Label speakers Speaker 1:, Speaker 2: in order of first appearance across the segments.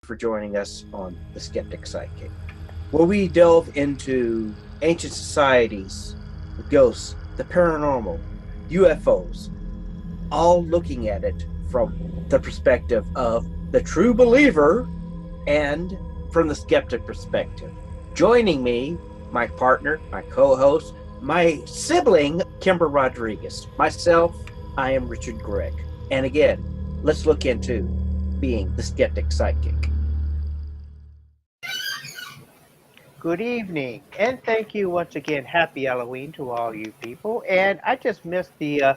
Speaker 1: for joining us on The Skeptic Sidekick, where we delve into ancient societies, the ghosts, the paranormal, UFOs, all looking at it from the perspective of the true believer and from the skeptic perspective. Joining me, my partner, my co-host, my sibling, Kimber Rodriguez. Myself, I am Richard Gregg. And again, let's look into being the skeptic sidekick.
Speaker 2: Good evening, and thank you once again. Happy Halloween to all you people. And I just missed the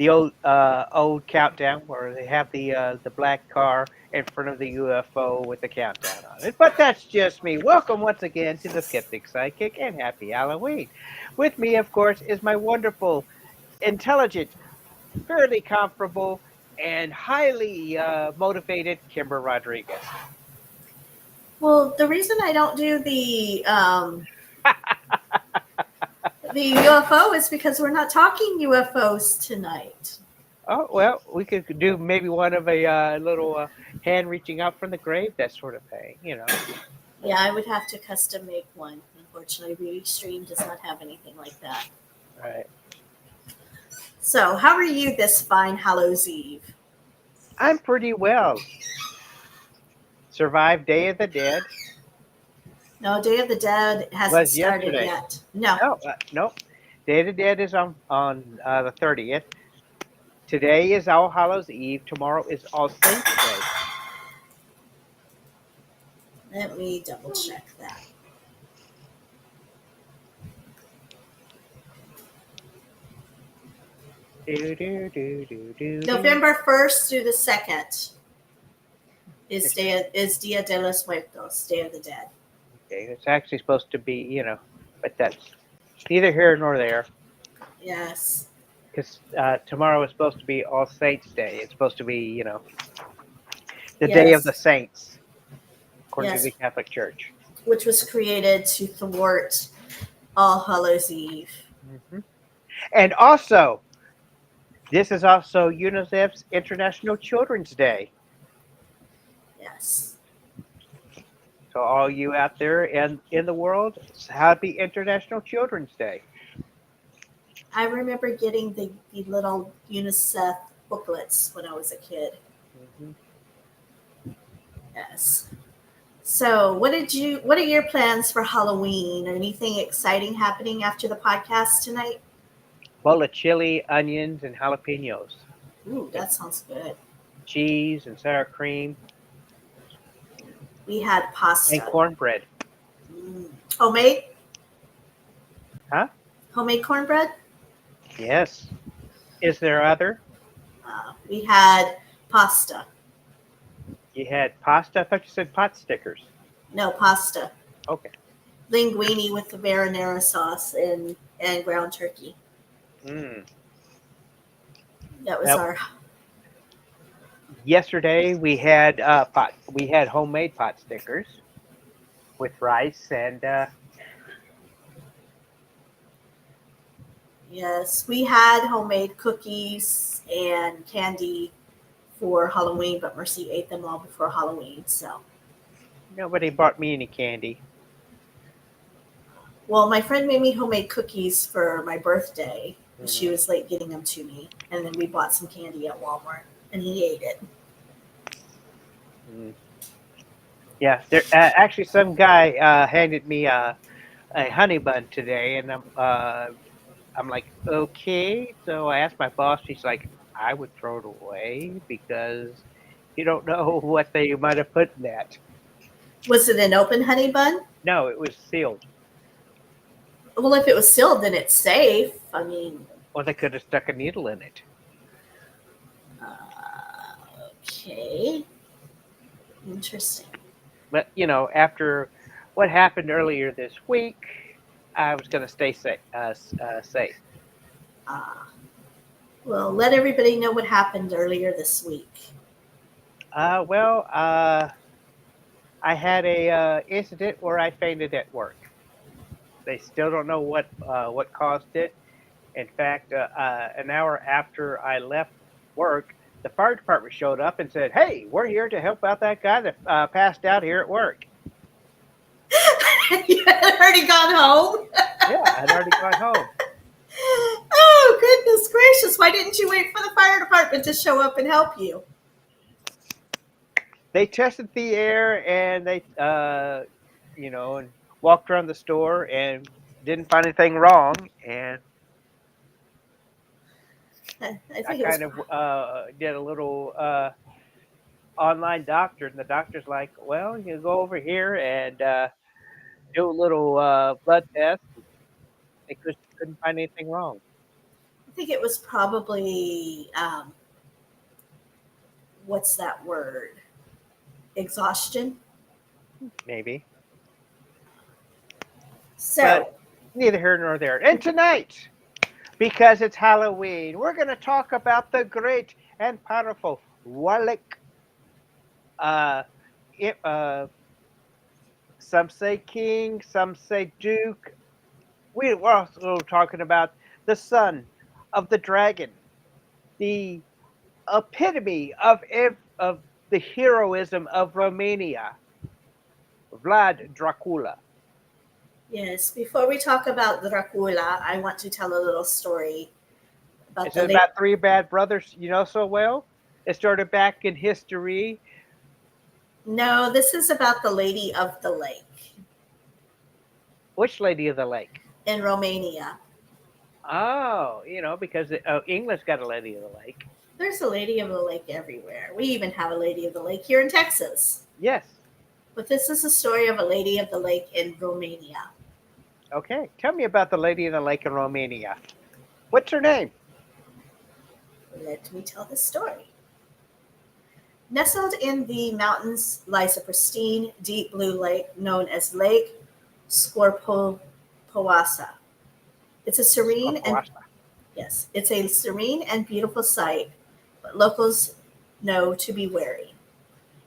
Speaker 2: old countdown where they have the black car in front of the UFO with the countdown on it. But that's just me. Welcome once again to the Skeptic Sidekick, and happy Halloween. With me, of course, is my wonderful, intelligent, fairly comfortable, and highly motivated Kimber Rodriguez.
Speaker 3: Well, the reason I don't do the UFO is because we're not talking UFOs tonight.
Speaker 2: Oh, well, we could do maybe one of a little hand reaching out from the grave, that sort of thing, you know.
Speaker 3: Yeah, I would have to custom make one. Unfortunately, Restream does not have anything like that.
Speaker 2: Right.
Speaker 3: So, how are you this fine Hallows Eve?
Speaker 2: I'm pretty well. Survived Day of the Dead.
Speaker 3: No, Day of the Dead hasn't
Speaker 2: Was
Speaker 3: started
Speaker 2: yesterday.
Speaker 3: yet. No.
Speaker 2: Nope. Day of the Dead is on the 30th. Today is All Hallows Eve. Tomorrow is All Saints Day.
Speaker 3: Let me double check that. November 1st through the 2nd is Dia de los Muertos, Day of the Dead.
Speaker 2: Okay, it's actually supposed to be, you know, but that's neither here nor there.
Speaker 3: Yes.
Speaker 2: Because tomorrow is supposed to be All Saints Day. It's supposed to be, you know, the Day of the Saints, according to the Catholic Church.
Speaker 3: Which was created to thwart All Hallows Eve.
Speaker 2: Mm-hmm. And also, this is also UNICEF's International Children's Day.
Speaker 3: Yes.
Speaker 2: So all you out there in the world, happy International Children's Day.
Speaker 3: I remember getting the little UNICEF booklets when I was a kid.
Speaker 2: Mm-hmm.
Speaker 3: Yes. So what are your plans for Halloween? Anything exciting happening after the podcast tonight?
Speaker 2: Bowl of chili, onions, and jalapenos.
Speaker 3: Ooh, that sounds good.
Speaker 2: Cheese and sour cream.
Speaker 3: We had pasta.
Speaker 2: And cornbread.
Speaker 3: Homemade?
Speaker 2: Huh?
Speaker 3: Homemade cornbread?
Speaker 2: Yes. Is there other?
Speaker 3: We had pasta.
Speaker 2: You had pasta? I thought you said pot stickers.
Speaker 3: No, pasta.
Speaker 2: Okay.
Speaker 3: Linguine with the marinara sauce and ground turkey.
Speaker 2: Mm.
Speaker 3: That was our.
Speaker 2: Yesterday we had homemade pot stickers with rice and.
Speaker 3: Yes, we had homemade cookies and candy for Halloween, but Mercy ate them all before Halloween, so.
Speaker 2: Nobody bought me any candy.
Speaker 3: Well, my friend made me homemade cookies for my birthday, and she was late getting them to me, and then we bought some candy at Walmart, and he ate it.
Speaker 2: Mm. Yeah, there actually some guy handed me a honey bun today, and I'm like, okay. So I asked my boss. She's like, I would throw it away because you don't know what they might have put in that.
Speaker 3: Was it an open honey bun?
Speaker 2: No, it was sealed.
Speaker 3: Well, if it was sealed, then it's safe. I mean.
Speaker 2: Or they could have stuck a needle in it.
Speaker 3: Okay. Interesting.
Speaker 2: But, you know, after what happened earlier this week, I was going to stay safe.
Speaker 3: Well, let everybody know what happened earlier this week.
Speaker 2: I had a incident where I fainted at work. They still don't know what caused it. In fact, an hour after I left work, the fire department showed up and said, "Hey, we're here to help out that guy that passed out here at work."
Speaker 3: You had already gone home.
Speaker 2: Yeah, I'd already gone home.
Speaker 3: Oh, goodness gracious. Why didn't you wait for the fire department to show up and help you?
Speaker 2: They tested the air and they, and walked around the store and didn't find anything wrong. And
Speaker 3: I
Speaker 2: I
Speaker 3: think it was.
Speaker 2: kind of did a little online doctor, and the doctor's like, "Well, you go over here and do a little blood test." They couldn't find anything wrong.
Speaker 3: I think it was probably what's that word? Exhaustion.
Speaker 2: Maybe, but
Speaker 3: So,
Speaker 2: neither here nor there. And tonight, because it's Halloween, we're going to talk about the great and powerful Wallach. Uh, it, some say king, some say duke. We're also talking about the son of the dragon, the epitome of the heroism of Romania, Vlad Dracula.
Speaker 3: yes, before we talk about Dracula, I want to tell a little story about
Speaker 2: Is
Speaker 3: the
Speaker 2: it
Speaker 3: late.
Speaker 2: about three bad brothers you know so well? It started back in history.
Speaker 3: No, this is about the Lady of the Lake
Speaker 2: Which Lady of the Lake?
Speaker 3: in Romania.
Speaker 2: Oh, because England's got a Lady of the Lake.
Speaker 3: There's a Lady of the Lake everywhere. We even have a Lady of the Lake here in Texas.
Speaker 2: Yes.
Speaker 3: But this is a story of a Lady of the Lake in Romania.
Speaker 2: Okay. Tell me about the Lady of the Lake in Romania. What's her name?
Speaker 3: Let me tell the story. Nestled in the mountains lies a pristine, deep blue lake known as Lake Scorpoasa. It's a serene and
Speaker 2: Scorpoasta.
Speaker 3: Yes, it's a serene and beautiful sight, but locals know to be wary.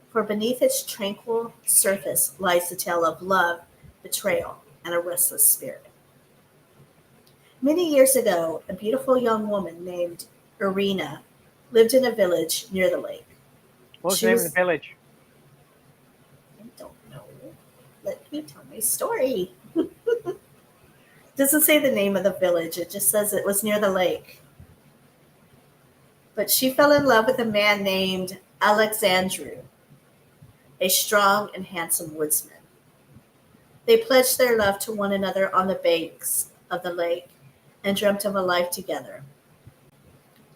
Speaker 3: For beneath its tranquil surface lies the tale of love, betrayal, and a restless spirit. Many years ago, a beautiful young woman named Irina lived in a village near the lake.
Speaker 2: What was the
Speaker 3: She
Speaker 2: name of the
Speaker 3: was,
Speaker 2: village?
Speaker 3: I don't know, let me tell my story. Doesn't say the name of the village, it just says it was near the lake. But she fell in love with a man named Alexandru, a strong and handsome woodsman. They pledged their love to one another on the banks of the lake and dreamt of a life together.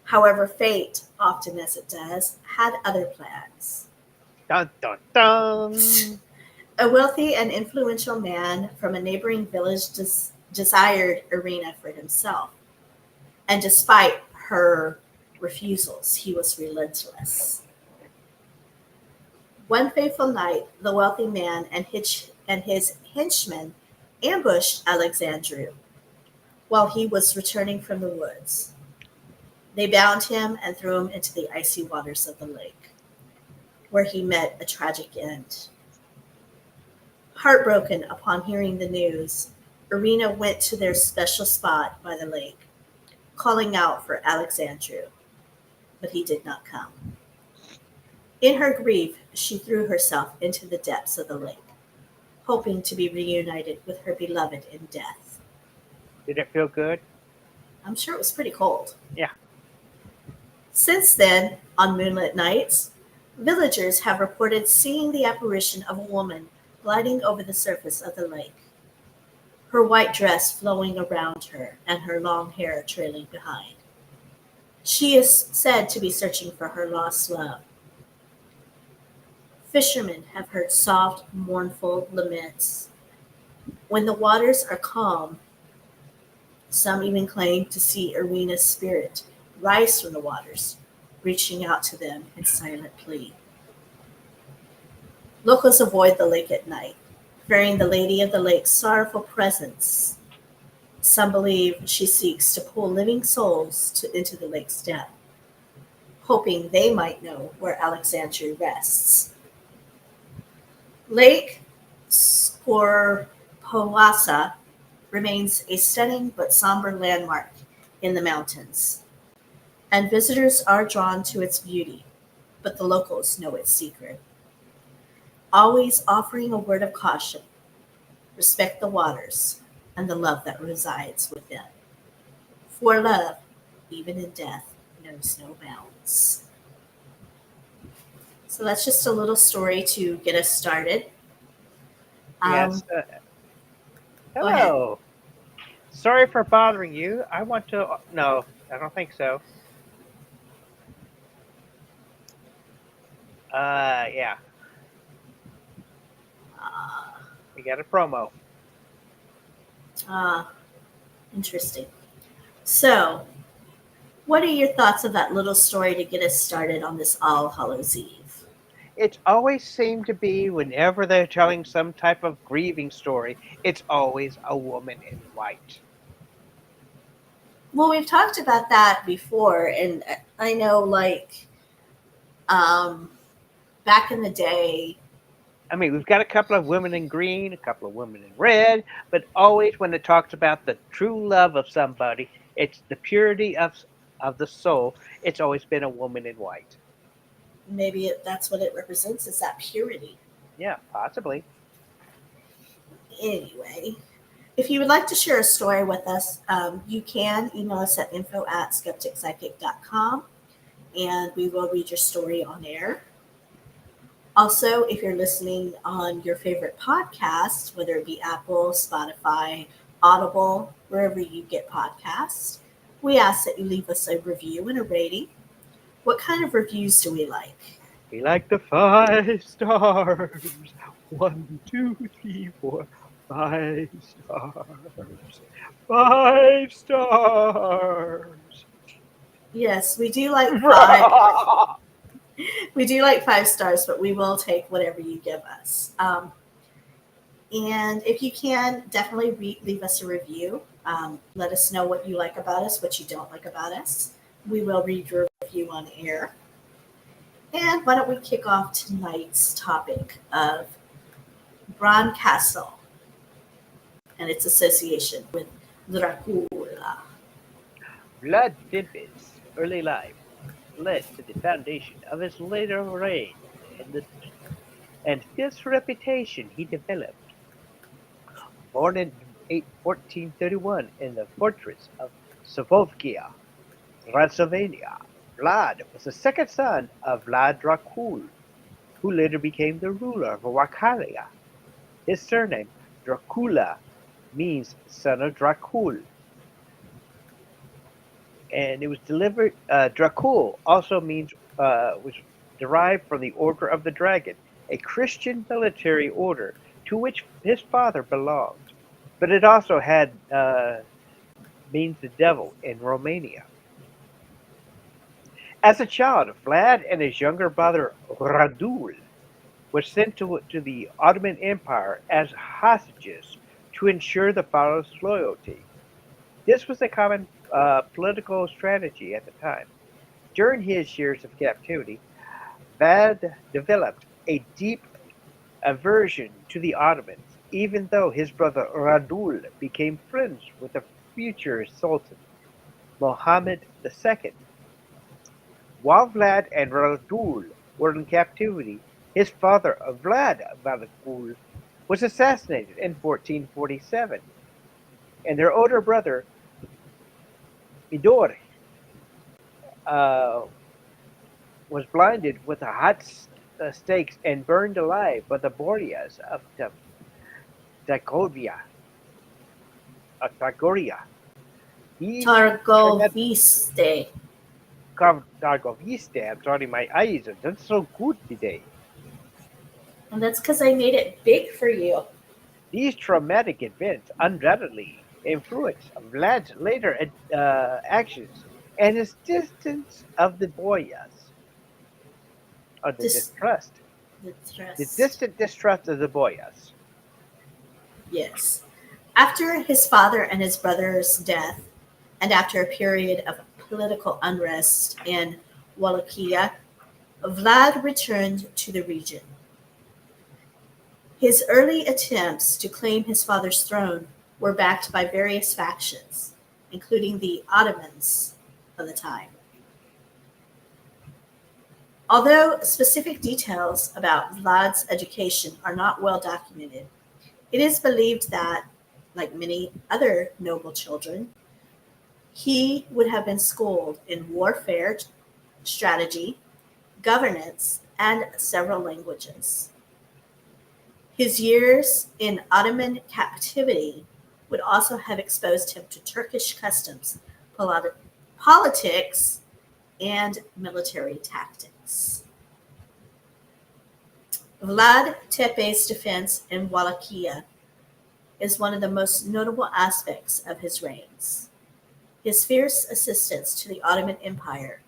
Speaker 3: However, fate, often as it does, had other plans.
Speaker 2: Dun dun dun.
Speaker 3: A wealthy and influential man from a neighboring village desired Irina for himself, and despite her refusals, he was relentless. One fateful night, the wealthy man and his henchmen ambushed Alexandru while he was returning from the woods. They bound him and threw him into the icy waters of the lake, where he met a tragic end. Heartbroken upon hearing the news, Irina went to their special spot by the lake, calling out for Alexandru, but he did not come. In her grief, she threw herself into the depths of the lake, hoping to be reunited with her beloved in death.
Speaker 2: Did it feel good?
Speaker 3: I'm sure it was pretty cold.
Speaker 2: Yeah.
Speaker 3: Since then, on moonlit nights, villagers have reported seeing the apparition of a woman gliding over the surface of the lake, her white dress flowing around her and her long hair trailing behind. She is said to be searching for her lost love. Fishermen have heard soft, mournful laments. When the waters are calm, some even claim to see Irina's spirit rise from the waters, reaching out to them in silent plea. Locals avoid the lake at night, fearing the Lady of the Lake's sorrowful presence. Some believe she seeks to pull living souls into the lake's depth, hoping they might know where Alexandria rests. Lake remains a stunning but somber landmark in the mountains. and visitors are drawn to its beauty, but the locals know its secret. Always offering a word of caution, respect the waters and the love that resides within. For love, even in death, knows no bounds. So that's just a little story to get us started.
Speaker 2: Yes.
Speaker 3: Um, Go ahead.
Speaker 2: Hello. Sorry for bothering you. I want to. No, I don't think so. Yeah,
Speaker 3: Uh,
Speaker 2: we got a promo.
Speaker 3: uh, Interesting. So, what are your thoughts of that little story to get us started on this All Hallows Eve?
Speaker 2: It's always seemed to be whenever they're telling some type of grieving story, it's always a woman in white.
Speaker 3: Well, we've talked about that before, and I know, um, back in the day,
Speaker 2: I mean, we've got a couple of women in green, a couple of women in red, but always when it talks about the true love of somebody, it's the purity of the soul. It's always been a woman in white.
Speaker 3: maybe that's what it represents, is that purity.
Speaker 2: Yeah, possibly.
Speaker 3: Anyway, if you would like to share a story with us, you can email us at info@skepticpsychic.com and we will read your story on air. Also, if you're listening on your favorite podcast, whether it be Apple, Spotify, Audible, wherever you get podcasts, we ask that you leave us a review and a rating. What kind of reviews do we like?
Speaker 2: We like the 5 stars. 1, 2, 3, 4, 5 stars. 5 stars.
Speaker 3: Yes, we do like five. We do like 5 stars, but we will take whatever you give us. And if you can, definitely leave us a review. Let us know what you like about us, what you don't like about us. We will read your review on air. And why don't we kick off tonight's topic of Bran Castle and its association with Dracula.
Speaker 2: Vlad Tepes' early life led to the foundation of his later reign and this reputation he developed. Born in 1431 in the fortress of Sokovia, Transylvania, Vlad was the second son of Vlad Dracul, who later became the ruler of Wakalia. His surname, Dracula, means son of Dracul, and it was delivered. Dracul also means was derived from the Order of the Dragon, a Christian military order to which his father belonged. But it also had means the devil in Romania. As a child, Vlad and his younger brother Radul were sent to the Ottoman Empire as hostages to ensure the followers' loyalty. This was a common political strategy at the time. During his years of captivity, Vlad developed a deep aversion to the Ottomans, even though his brother Radul became friends with the future Sultan, Mohammed II. While Vlad and Radul were in captivity, his father, Vlad Valakul, was assassinated in 1447, and their older brother, Midor, uh, was blinded with the hot stakes and burned alive by the Boreas of Dagovia. Dagoria. He turned out
Speaker 3: Targoviste.
Speaker 2: Dagoviste. I'm sorry, my eyes are not so good today.
Speaker 3: And that's because I made it big for you.
Speaker 2: These traumatic events undoubtedly influenced Vlad's later actions and his distance of the Boyas, or the
Speaker 3: Just
Speaker 2: distrust,
Speaker 3: the
Speaker 2: the
Speaker 3: trust.
Speaker 2: distant distrust of the Boyas.
Speaker 3: Yes. After his father and his brother's death, and after a period of political unrest in Wallachia, Vlad returned to the region. His early attempts to claim his father's throne were backed by various factions, including the Ottomans of the time. Although specific details about Vlad's education are not well documented, it is believed that, like many other noble children, he would have been schooled in warfare, strategy, governance, and several languages. His years in Ottoman captivity would also have exposed him to Turkish customs, politics, and military tactics. Vlad Tepe's defense in Wallachia is one of the most notable aspects of his reigns. His fierce assistance to the Ottoman Empire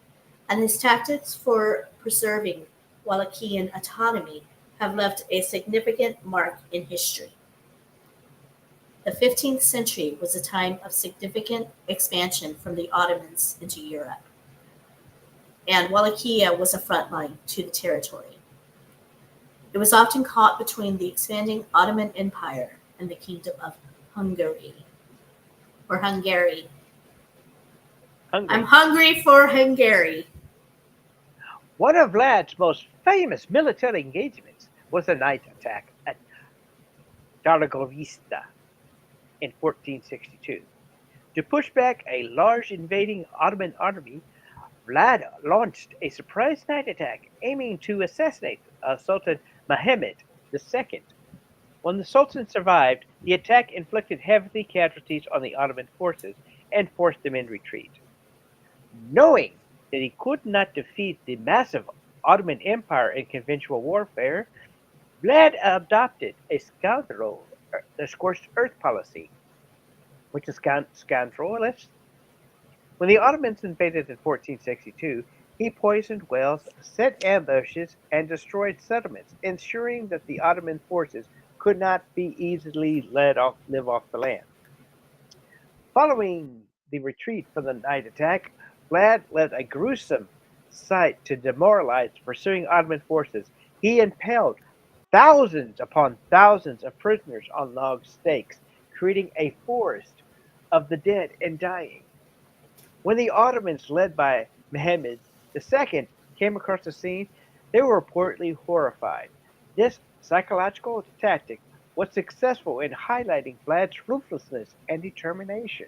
Speaker 3: and his tactics for preserving Wallachian autonomy have left a significant mark in history. The 15th century was a time of significant expansion from the Ottomans into Europe, and Wallachia was a front line to the territory. It was often caught between the expanding Ottoman Empire and the Kingdom of Hungary, or Hungary. I'm
Speaker 2: Hungary.
Speaker 3: hungry for Hungary.
Speaker 2: One of Vlad's most famous military engagements was the night attack at Dargovista in 1462. To push back a large invading Ottoman army, Vlad launched a surprise night attack aiming to assassinate Sultan Mehmed II. When the Sultan survived, the attack inflicted heavy casualties on the Ottoman forces and forced them in retreat. Knowing that he could not defeat the massive Ottoman Empire in conventional warfare, Vlad adopted a the scorched earth policy, which is scoundrelist. When the Ottomans invaded in 1462, he poisoned wells, set ambushes, and destroyed settlements, ensuring that the Ottoman forces could not be easily live off the land. Following the retreat from the night attack, Vlad led a gruesome sight to demoralize the pursuing Ottoman forces. He impaled thousands upon thousands of prisoners on log stakes, creating a forest of the dead and dying. When the Ottomans, led by Mehmed II, came across the scene, they were reportedly horrified. This psychological tactic was successful in highlighting Vlad's ruthlessness and determination.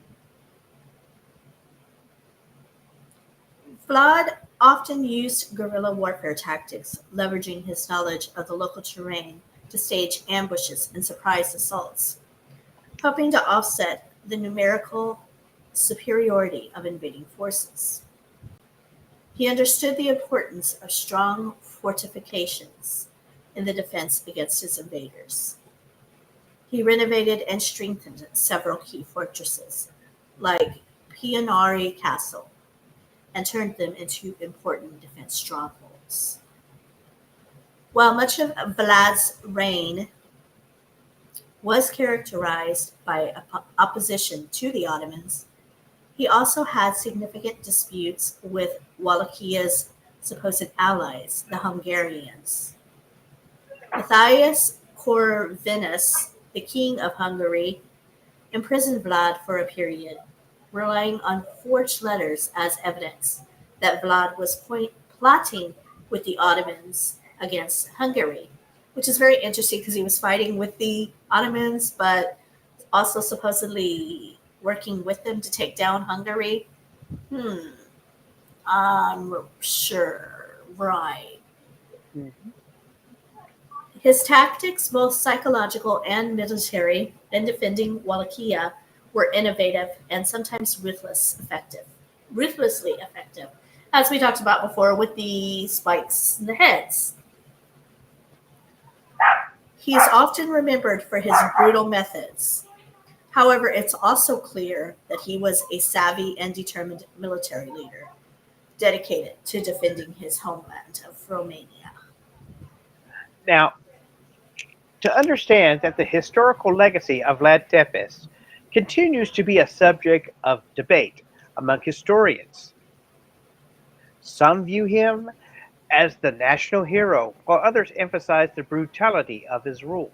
Speaker 3: Vlad often used guerrilla warfare tactics, leveraging his knowledge of the local terrain to stage ambushes and surprise assaults, hoping to offset the numerical superiority of invading forces. He understood the importance of strong fortifications in the defense against his invaders. He renovated and strengthened several key fortresses, like Pionari Castle, and turned them into important defense strongholds. While much of Vlad's reign was characterized by opposition to the Ottomans, he also had significant disputes with Wallachia supposed allies, the Hungarians. Matthias Corvinus, the king of Hungary, imprisoned Vlad for a period, relying on forged letters as evidence that Vlad was plotting with the Ottomans against Hungary, which is very interesting because he was fighting with the Ottomans, but also supposedly working with them to take down Hungary. Hmm, I'm sure. Right.
Speaker 2: Mhm.
Speaker 3: His tactics, both psychological and military, in defending Wallachia were innovative and sometimes ruthlessly effective, as we talked about before with the spikes in the heads. He is often remembered for his brutal methods. However, it's also clear that he was a savvy and determined military leader, dedicated to defending his homeland of Romania.
Speaker 2: Now, to understand that the historical legacy of Vlad Tepes continues to be a subject of debate among historians. Some view him as the national hero, while others emphasize the brutality of his rule.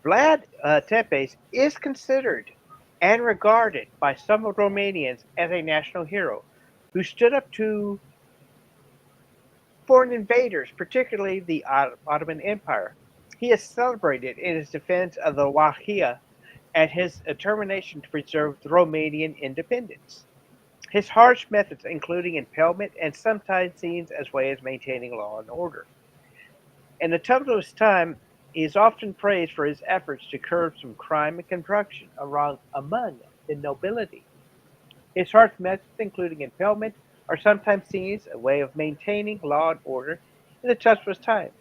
Speaker 2: Vlad Tepes is considered and regarded by some Romanians as a national hero who stood up to foreign invaders, particularly the Ottoman Empire. He is celebrated in his defense of the Wallachia and his determination to preserve the Romanian independence. His harsh methods, including impalement and sometimes scenes as way as maintaining law and order. In the tumultuous time, he is often praised for his efforts to curb some crime and corruption among the nobility. His harsh methods, including impalement, are sometimes seen as a way of maintaining law and order in the tumultuous time.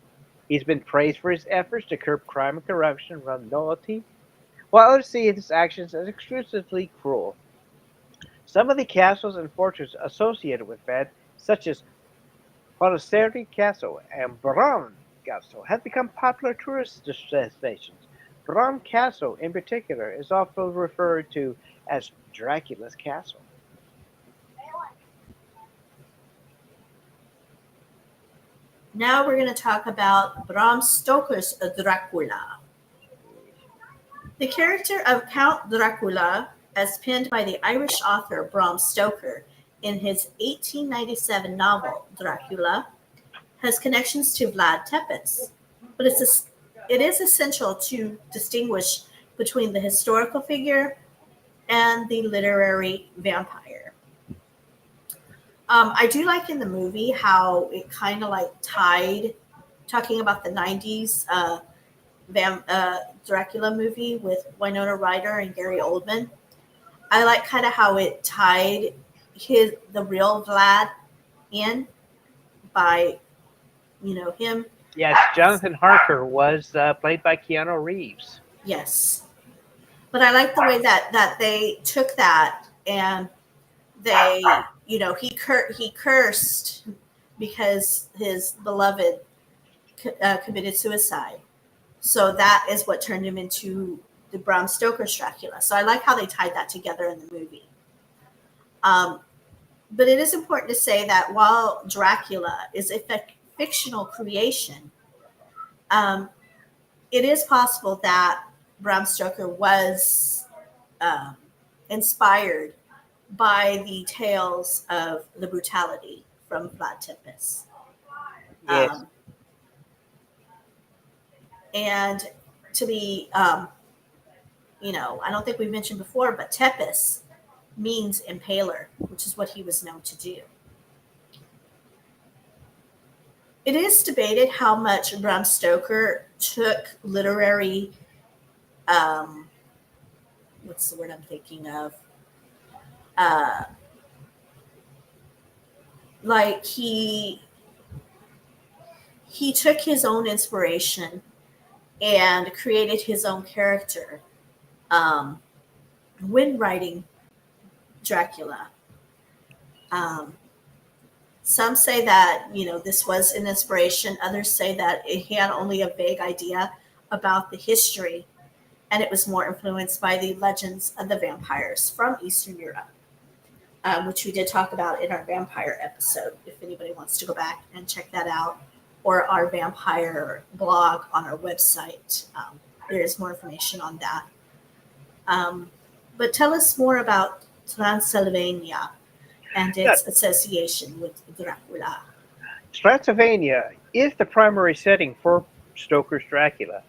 Speaker 2: He's been praised for his efforts to curb crime and corruption around nobility, while others see his actions as exclusively cruel. Some of the castles and fortresses associated with Ved, such as Policeri Castle and Bram Castle, have become popular tourist destinations. Bram Castle, in particular, is often referred to as Dracula's castle.
Speaker 3: Now we're going to talk about Bram Stoker's Dracula. The character of Count Dracula, as penned by the Irish author Bram Stoker in his 1897 novel Dracula, has connections to Vlad Tepes, but it is essential to distinguish between the historical figure and the literary vampire. I do like in the movie how it kind of like tied, talking about the 90s Dracula movie with Winona Ryder and Gary Oldman. I like kind of how it tied the real Vlad in by him.
Speaker 2: Yes, Jonathan Harker was played by Keanu Reeves.
Speaker 3: Yes, but I like the way that they took that and they he cursed because his beloved committed suicide. So that is what turned him into the Bram Stoker's Dracula. So I like how they tied that together in the movie. But it is important to say that while Dracula is a fictional creation, it is possible that Bram Stoker was inspired by the tales of the brutality from Vlad Tepes.
Speaker 2: Yes.
Speaker 3: And to be, I don't think we mentioned before, but Tepes means impaler, which is what he was known to do. It is debated how much Bram Stoker took literary, what's the word I'm thinking of? Like he took his own inspiration and created his own character when writing Dracula. Some say that this was an inspiration. Others say that he had only a vague idea about the history, and it was more influenced by the legends of the vampires from Eastern Europe, which we did talk about in our vampire episode. If anybody wants to go back and check that out, or our vampire blog on our website, there is more information on that. But tell us more about Transylvania and its association with Dracula.
Speaker 2: Transylvania is the primary setting for Stoker's Dracula.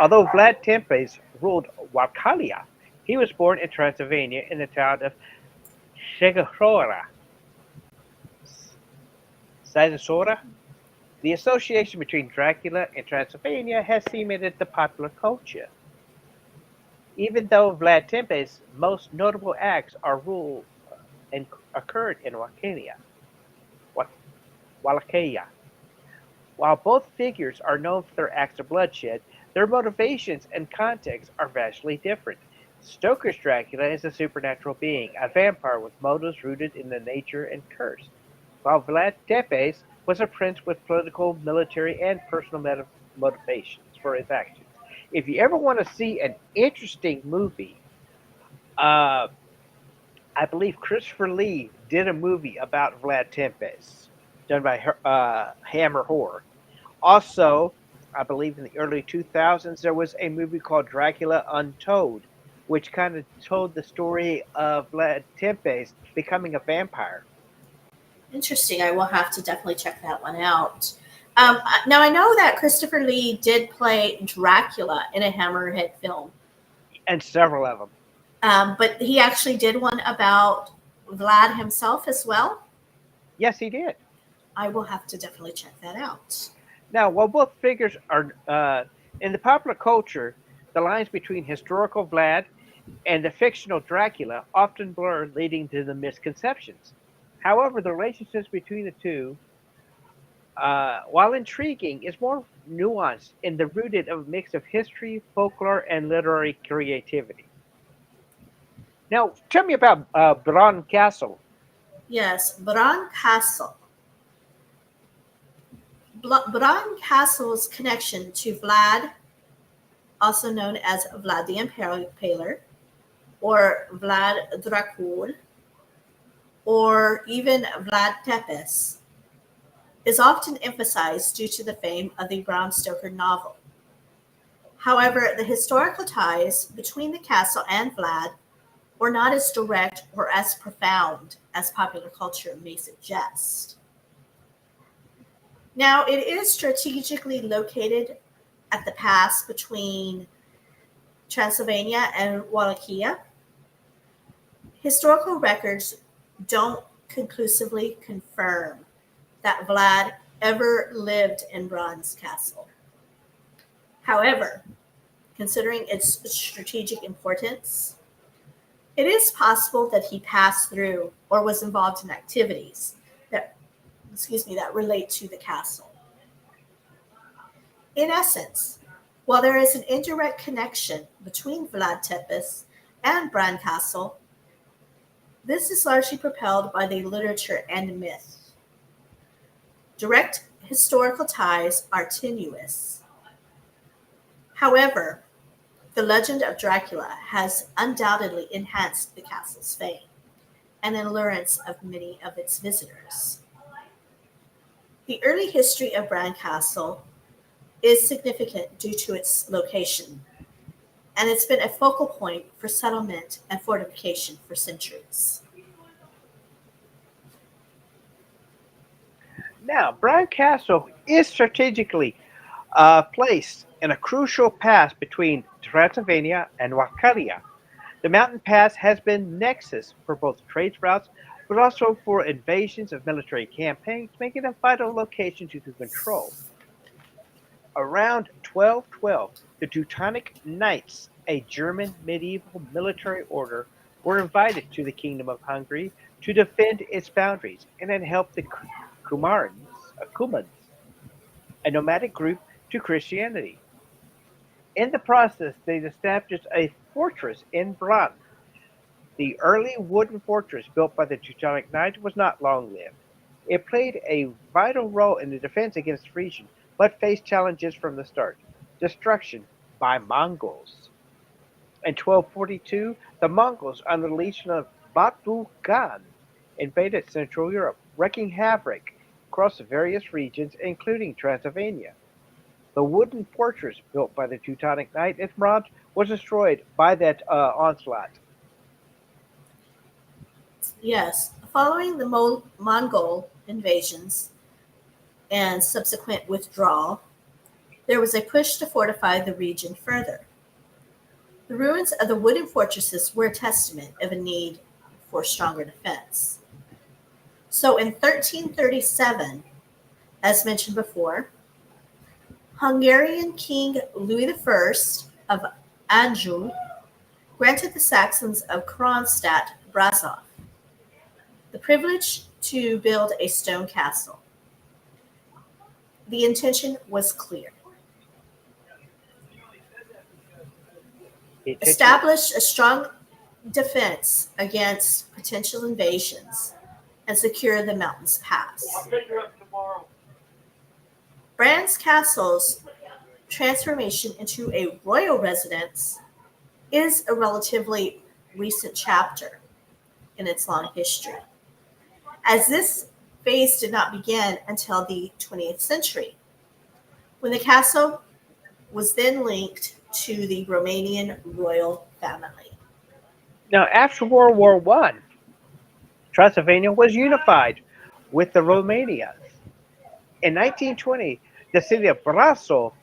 Speaker 2: Although Vlad Tepes ruled Wallachia, he was born in Transylvania in the town of Segura. The association between Dracula and Transylvania has cemented the popular culture. Even though Vlad Tepes' most notable acts are ruled and occurred in Wallachia. While both figures are known for their acts of bloodshed, their motivations and contexts are vastly different. Stoker's Dracula is a supernatural being, a vampire with motives rooted in the nature and curse, while Vlad Tepes was a prince with political, military, and personal motivations for his actions. If you ever want to see an interesting movie, I believe Christopher Lee did a movie about Vlad Tepes, done by Hammer Horror. Also, I believe in the early 2000s, there was a movie called Dracula Untold, which kind of told the story of Vlad Tepes becoming a vampire.
Speaker 3: Interesting. I will have to definitely check that one out. Now I know that Christopher Lee did play Dracula in a Hammerhead film,
Speaker 2: And several of them.
Speaker 3: but he actually did one about Vlad himself as well.
Speaker 2: Yes, he did.
Speaker 3: I will have to definitely check that out.
Speaker 2: Now, while both figures are in the popular culture, the lines between historical Vlad and the fictional Dracula often blur, leading to the misconceptions. However, the relationships between the two, while intriguing, is more nuanced and the rooted of a mix of history, folklore, and literary creativity. Now, tell me about Bran Castle.
Speaker 3: Yes, Bran Castle. Bran Castle's connection to Vlad, also known as Vlad the Impaler, or Vlad Dracul, or even Vlad Tepes, is often emphasized due to the fame of the Bram Stoker novel. However, the historical ties between the castle and Vlad were not as direct or as profound as popular culture may suggest. Now, it is strategically located at the pass between Transylvania and Wallachia. Historical records don't conclusively confirm that Vlad ever lived in Bronze Castle. However, considering its strategic importance, it is possible that he passed through or was involved in activities that, that relate to the castle. In essence, while there is an indirect connection between Vlad Tepes and Bran Castle, this is largely propelled by the literature and myth. Direct historical ties are tenuous. However, the legend of Dracula has undoubtedly enhanced the castle's fame and allurance of many of its visitors. The early history of Bran Castle is significant due to its location, and it's been a focal point for settlement and fortification for centuries.
Speaker 2: Now, Bran Castle is strategically placed in a crucial pass between Transylvania and Wakalia. The mountain pass has been nexus for both trade routes, but also for invasions of military campaigns, making it a vital location to control. Around 1212, the Teutonic Knights, a German medieval military order, were invited to the Kingdom of Hungary to defend its boundaries and then help the Cumans, a nomadic group, to Christianity. In the process, they established a fortress in Bran. The early wooden fortress built by the Teutonic Knights was not long-lived. It played a vital role in the defense against Frisian, but faced challenges from the start: destruction by Mongols. In 1242, the Mongols, under the leadership of Batbu Khan, invaded Central Europe, wreaking havoc across the various regions, including Transylvania. The wooden fortress built by the Teutonic Knight in Bronze was destroyed by that onslaught.
Speaker 3: Yes, following the Mongol invasions and subsequent withdrawal, there was a push to fortify the region further. The ruins of the wooden fortresses were a testament of a need for stronger defense. So in 1337, as mentioned before, Hungarian King Louis I of Anjou granted the Saxons of Kronstadt Brasov the privilege to build a stone castle. The intention was clear: establish a strong defense against potential invasions and secure the mountain's pass.
Speaker 2: I'll pick her up tomorrow.
Speaker 3: Bran's castle's transformation into a royal residence is a relatively recent chapter in its long history, as this phase did not begin until the 20th century, when the castle was then linked to the Romanian royal family.
Speaker 2: Now, after World War I, Transylvania was unified, with the Romanians. In 1920, the city of Brașov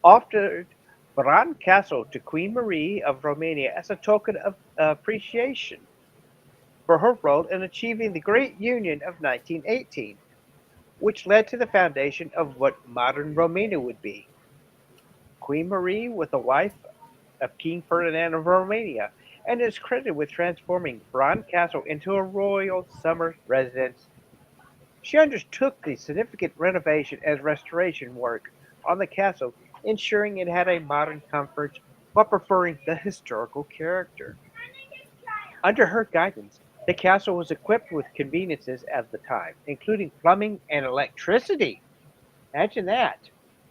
Speaker 2: offered Bran Castle to Queen Marie of Romania as a token of appreciation for her role in achieving the Great Union of 1918, which led to the foundation of what modern Romania would be. Queen Marie was the wife of King Ferdinand of Romania and is credited with transforming Bran Castle into a royal summer residence. She undertook the significant renovation and restoration work on the castle, ensuring it had a modern comfort while preferring the historical character. Under her guidance, the castle was equipped with conveniences of the time, including plumbing and electricity. Imagine that.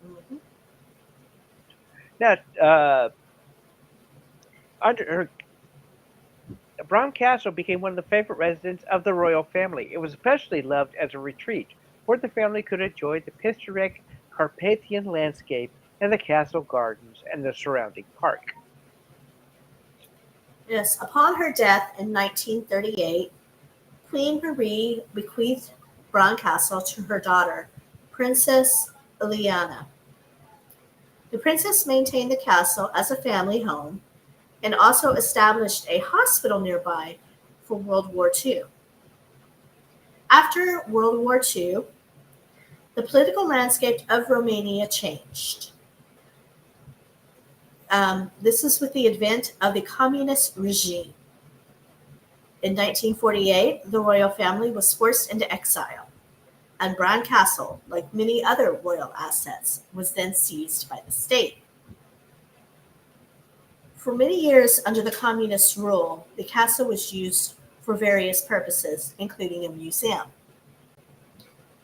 Speaker 3: Mhm.
Speaker 2: Now, under her, Bran Castle became one of the favorite residences of the royal family. It was especially loved as a retreat, where the family could enjoy the picturesque Carpathian landscape and the castle gardens and the surrounding park.
Speaker 3: Yes, upon her death in 1938, Queen Marie bequeathed Castle to her daughter, Princess Ileana. The princess maintained the castle as a family home and also established a hospital nearby for World War II. After World War II, the political landscape of Romania changed. This is with the advent of the communist regime. In 1948, the royal family was forced into exile, and Bran Castle, like many other royal assets, was then seized by the state. For many years under the communist rule, the castle was used for various purposes, including a museum.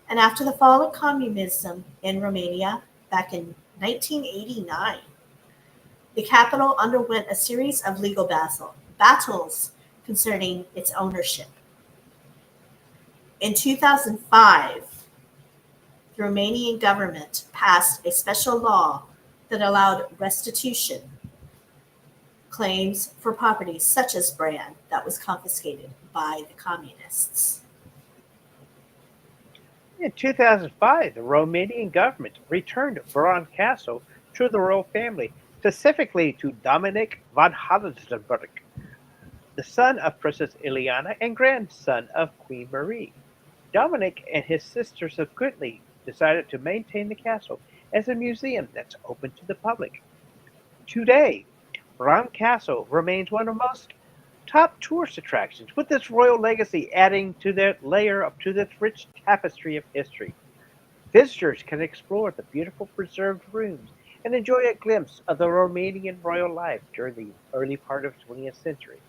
Speaker 3: And after the fall of communism in Romania back in 1989, the capital underwent a series of legal battles concerning its ownership. In 2005, the Romanian government passed a special law that allowed restitution claims for property such as Bran that was confiscated by the communists.
Speaker 2: In 2005, the Romanian government returned Bran Castle to the royal family, specifically to Dominic von Hardenberg, the son of Princess Ileana and grandson of Queen Marie. Dominic and his sister subsequently decided to maintain the castle as a museum that's open to the public. Today, Bran Castle remains one of the most top tourist attractions, with its royal legacy adding to their layer up to this rich tapestry of history. Visitors can explore the beautiful preserved rooms and enjoy a glimpse of the Romanian royal life during the early part of the 20th century.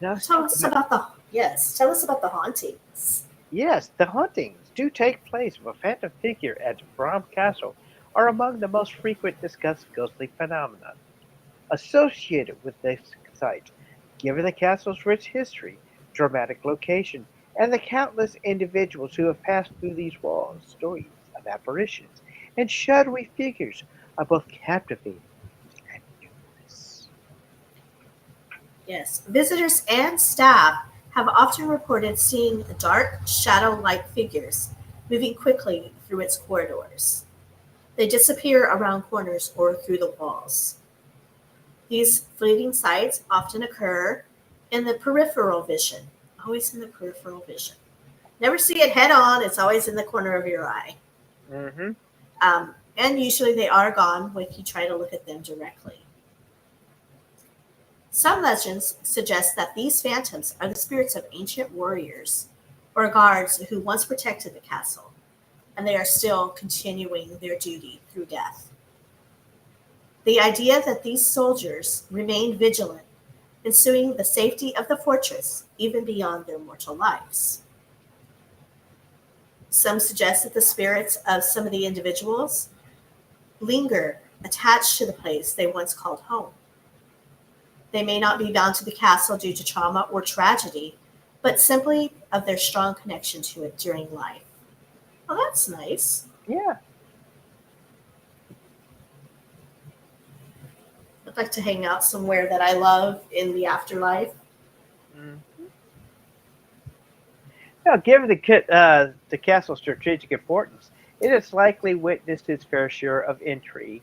Speaker 2: Now let's
Speaker 3: Tell
Speaker 2: talk
Speaker 3: us
Speaker 2: about,
Speaker 3: about the yes. Tell us about the hauntings.
Speaker 2: yes, the hauntings do take place of a phantom figure at Bram Castle are among the most frequent discussed ghostly phenomena associated with this site, given the castle's rich history, dramatic location, and the countless individuals who have passed through these walls. Stories of apparitions and shadowy figures are both captivating and numerous.
Speaker 3: Yes, visitors and staff have often reported seeing dark, shadow-like figures moving quickly through its corridors. They disappear around corners or through the walls. These fleeting sights often occur in the peripheral vision, always in the peripheral vision. Never see it head on, it's always in the corner of your eye.
Speaker 2: Mm-hmm.
Speaker 3: And usually they are gone when you try to look at them directly. Some legends suggest that these phantoms are the spirits of ancient warriors or guards who once protected the castle, and they are still continuing their duty through death. The idea that these soldiers remained vigilant, ensuring the safety of the fortress even beyond their mortal lives. Some suggest that the spirits of some of the individuals linger attached to the place they once called home. They may not be bound to the castle due to trauma or tragedy, but simply of their strong connection to it during life. Well, that's nice.
Speaker 2: Yeah.
Speaker 3: I'd like to hang out somewhere that I love in the afterlife.
Speaker 2: Mm. Now, given the castle's strategic importance, it has likely witnessed its fair share of intrigue,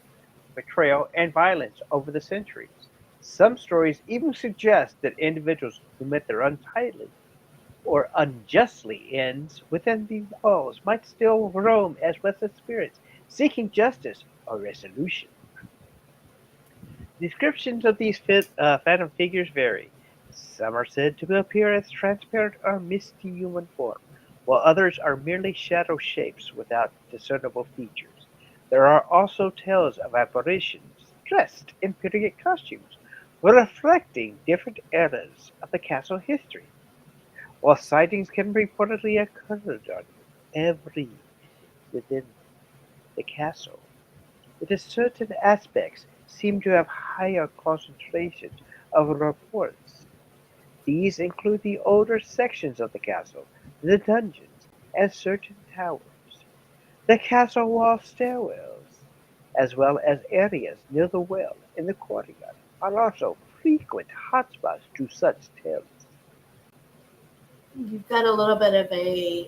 Speaker 2: betrayal, and violence over the centuries. Some stories even suggest that individuals who met their untimely or unjustly ends within the walls might still roam as restless spirits, seeking justice or resolution. Descriptions of these phantom figures vary. Some are said to appear as transparent or misty human form, while others are merely shadow shapes without discernible features. There are also tales of apparitions dressed in period costumes, reflecting different eras of the castle history. While sightings can reportedly occur on every within the castle, it is certain aspects seem to have higher concentrations of reports. These include the older sections of the castle, the dungeons, and certain towers. The castle wall stairwells, as well as areas near the well in the courtyard, are also frequent hotspots to such tales.
Speaker 3: You've got a little bit of a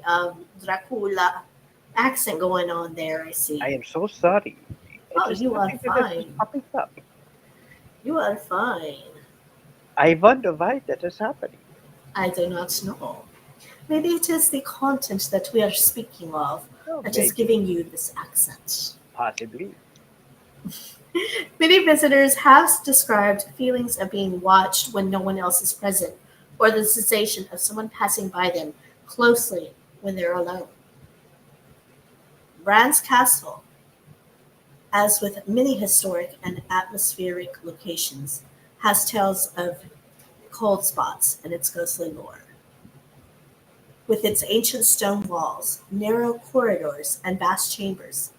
Speaker 3: Dracula accent going on there, I
Speaker 2: I
Speaker 3: see.
Speaker 2: am so sorry. It
Speaker 3: Oh,
Speaker 2: is
Speaker 3: you are
Speaker 2: something that is just
Speaker 3: fine.
Speaker 2: popping up.
Speaker 3: You are fine.
Speaker 2: I wonder why that is happening.
Speaker 3: I do not know. Maybe it is the content that we are speaking of
Speaker 2: Oh,
Speaker 3: that is
Speaker 2: maybe,
Speaker 3: giving you this accent.
Speaker 2: possibly.
Speaker 3: Many visitors have described feelings of being watched when no one else is present, or the sensation of someone passing by them closely when they're alone. Bran's Castle, as with many historic and atmospheric locations, has tales of cold spots in its ghostly lore. With its ancient stone walls, narrow corridors, and vast chambers,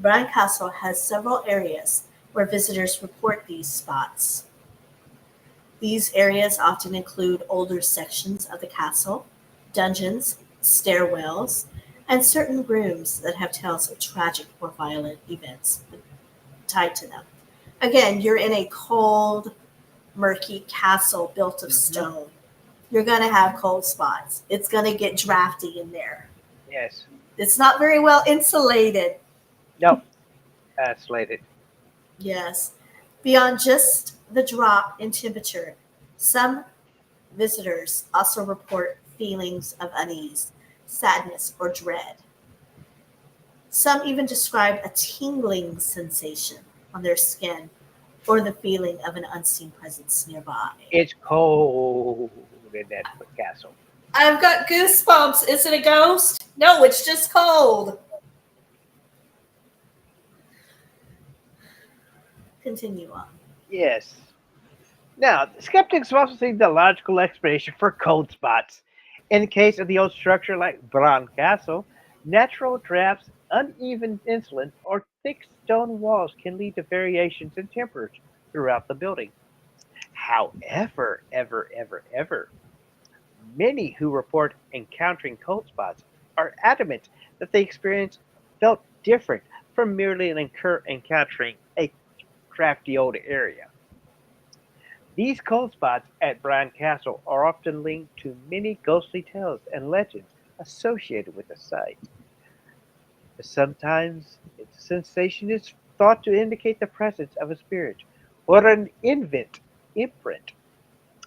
Speaker 3: Bran Castle has several areas where visitors report these spots. These areas often include older sections of the castle, dungeons, stairwells, and certain rooms that have tales of tragic or violent events tied to them. Again, you're in a cold, murky castle built of
Speaker 2: Hmm.
Speaker 3: stone. You're going to have cold spots. It's going to get drafty in there.
Speaker 2: Yes.
Speaker 3: It's not very well insulated.
Speaker 2: No, slated.
Speaker 3: Yes. Beyond just the drop in temperature, some visitors also report feelings of unease, sadness, or dread. Some even describe a tingling sensation on their skin or the feeling of an unseen presence nearby.
Speaker 2: It's cold in that castle.
Speaker 3: I've got goosebumps. Is it a ghost? No, it's just cold. Continue on.
Speaker 2: Yes. Now, the skeptics also see the logical explanation for cold spots. In the case of the old structure like Bran Castle, natural drafts, uneven insulin, or thick stone walls can lead to variations in temperature throughout the building. However, many who report encountering cold spots are adamant that the experience felt different from merely encountering a crafty old area. These cold spots at Bran Castle are often linked to many ghostly tales and legends associated with the site. Sometimes its sensation is thought to indicate the presence of a spirit or an imprint,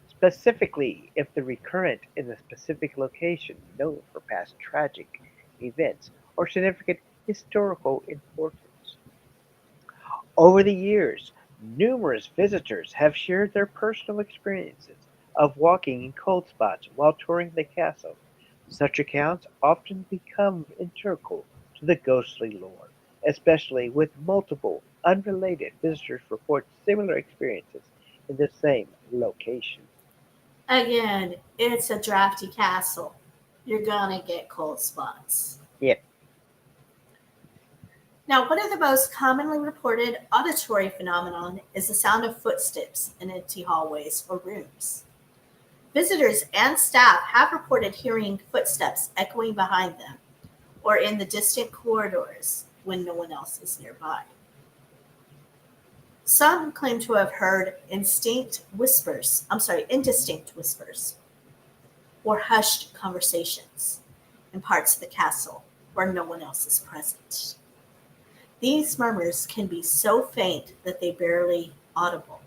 Speaker 2: specifically if the recurrent in the specific location known for past tragic events or significant historical importance. Over the years, numerous visitors have shared their personal experiences of walking in cold spots while touring the castle. Such accounts often become integral to the ghostly lore, especially with multiple unrelated visitors report similar experiences in the same location.
Speaker 3: Again, it's a drafty castle. You're gonna get cold spots.
Speaker 2: Yeah.
Speaker 3: Now, one of the most commonly reported auditory phenomenon is the sound of footsteps in empty hallways or rooms. Visitors and staff have reported hearing footsteps echoing behind them or in the distant corridors when no one else is nearby. Some claim to have heard indistinct whispers or hushed conversations. in parts of the castle where no one else is present. These murmurs can be so faint that they barely audible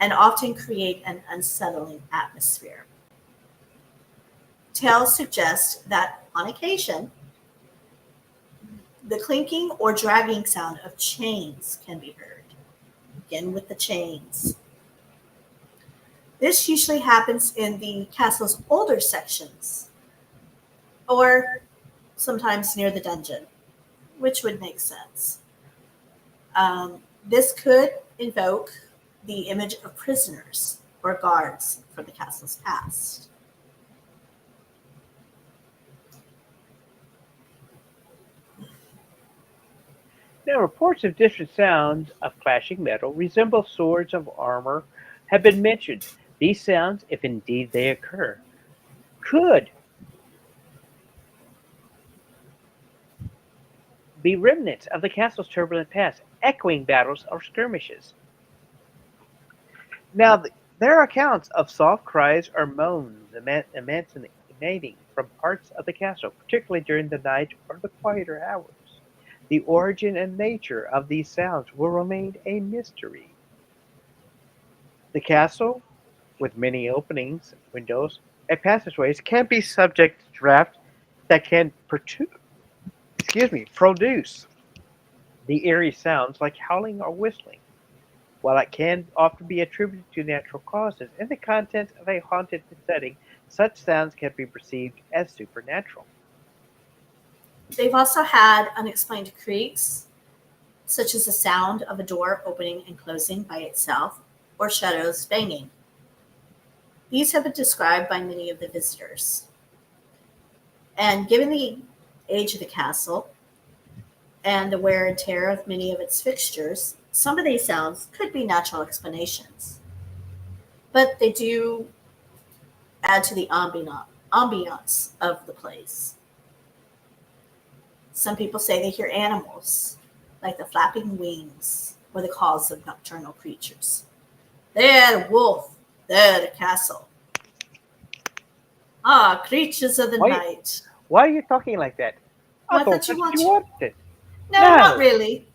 Speaker 3: and often create an unsettling atmosphere. Tales suggest that on occasion, the clinking or dragging sound of chains can be heard. Again with the chains. This usually happens in the castle's older sections or sometimes near the dungeon, which would make sense. This could invoke the image of prisoners or guards from the castle's past.
Speaker 2: Now, reports of distant sounds of clashing metal resemble swords of armor have been mentioned. These sounds, if indeed they occur, could be remnants of the castle's turbulent past, echoing battles or skirmishes. Now, there are accounts of soft cries or moans emanating from parts of the castle, particularly during the night or the quieter hours. The origin and nature of these sounds will remain a mystery. The castle, with many openings, windows, and passageways, can be subject to draft that can produce the eerie sounds like howling or whistling. While it can often be attributed to natural causes, in the context of a haunted setting, such sounds can be perceived as supernatural.
Speaker 3: They've also had unexplained creaks, such as the sound of a door opening and closing by itself or shadows banging. These have been described by many of the visitors. And given the age of the castle and the wear and tear of many of its fixtures, some of these sounds could be natural explanations. But they do add to the ambiance of the place. Some people say they hear animals, like the flapping wings or the calls of nocturnal creatures. There, wolf, there, the castle. Ah, creatures of the
Speaker 2: Why,
Speaker 3: night.
Speaker 2: why are you talking like that?
Speaker 3: Oh,
Speaker 2: I
Speaker 3: I
Speaker 2: thought
Speaker 3: thought you
Speaker 2: that's what you
Speaker 3: wanted.
Speaker 2: wanted.
Speaker 3: No, not
Speaker 2: No,
Speaker 3: really.